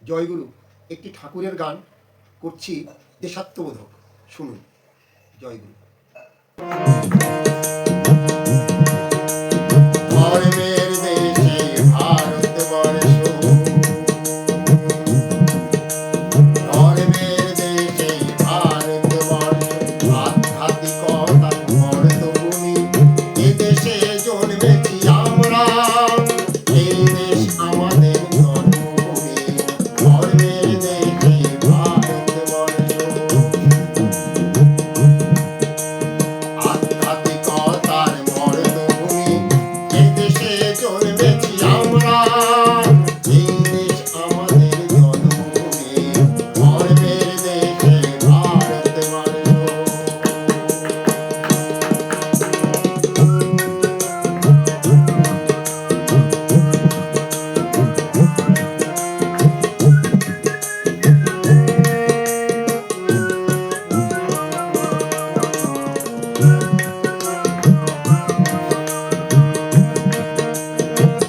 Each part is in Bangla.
জয়গুরু একটি ঠাকুরের গান করছি দেশাত্মবোধক, শুনুন। জয়গুরু। ধর্মের দেশে ভারতবর্ষ, ধর্মের দেশে ভারতবর্ষ, আধ্যাত্মিকতার মর্তভূমি, এদেশে জন্মেছি আমরা, এই দেশ আমাদের জন্মভূমি। ধর্মের দেশে ভারতবর্ষ, আধ্যাত্মিকতার মর্তভূমি, এদেশে জন্মেছি আমরা, এই দেশ আমাদের জন্মভূমি। ধর্মের দেশে ভারতবর্ষ।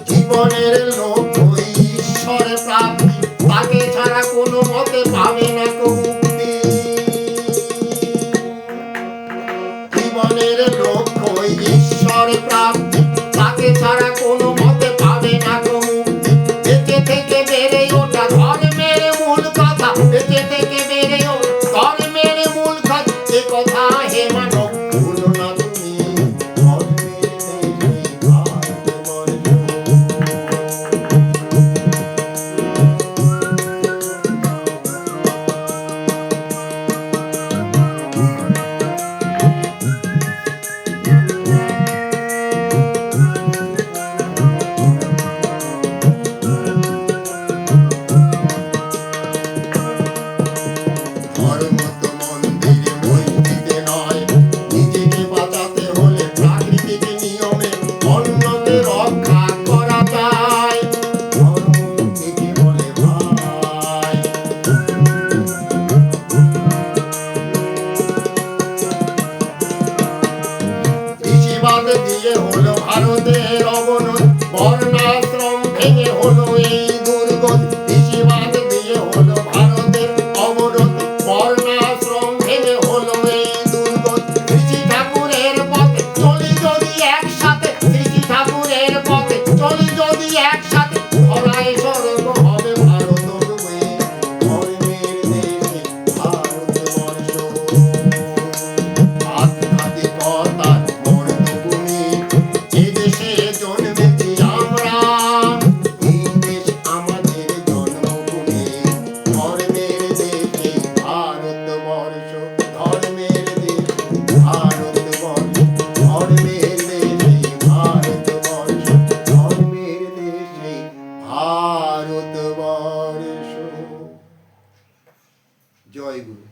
জীবনের লক্ষ্য ঈশ্বর প্রাপ্তি, তাকে ছাড়া কোনো মতে পাবে না তো মুক্তি। জীবনের লক্ষ্য ঈশ্বর প্রাপ্তি, তাকে ছাড়া কোনো মতে পাবে না তো মুক্তি। বেঁচে থেকে বেড়ে ওঠা ধর্মের মূল কথা, বেঁচে থেকে বেড়ে ওঠা ধর্মের মূল কথা, এ কথা হে মানব ভুলো না তুমি। ধর্মের দেশে ভারতবর্ষ। ধর্ম তো মন্দিরে মসজিদে নয়, নিজেকে বাঁচাতে হলে প্রাকৃতিক নিয়মে অন্যকে রক্ষা করা যায়। ধর্ম একে বলে ভাই। কৃষিবাদ দিয়ে হলো ভারতের অবনতি, বর্ণাশ্রম ভেঙে হলো এই দুর্গতি। কৃষিবাদ দিয়ে হলো ভারতের অবনতি, বর্ণাশ্রম ভেঙে হলো এই দুর্গতি। ঋষি ঠাকুরের পথে চলি যদি একসাথে, ঋষি ঠাকুরের পথে চলি যদি একসাথে, ধরায় স্বর্গ হবে ভারতবর্ষে। ধর্মের দেশে ভারতবর্ষ, আধ্যাত্মিকতার মর্তভূমি, এদেশে জন্মেছি আমরা, এই দেশ আমাদের জন্মভূমি। ধর্মের দেশে ভারতবর্ষ, ধর্মের দেশে ভারতবর্ষ, ধর্মের দেশে ভারতবর্ষ, ধর্মের দেশে ভারতবর্ষ। জয় গুরু।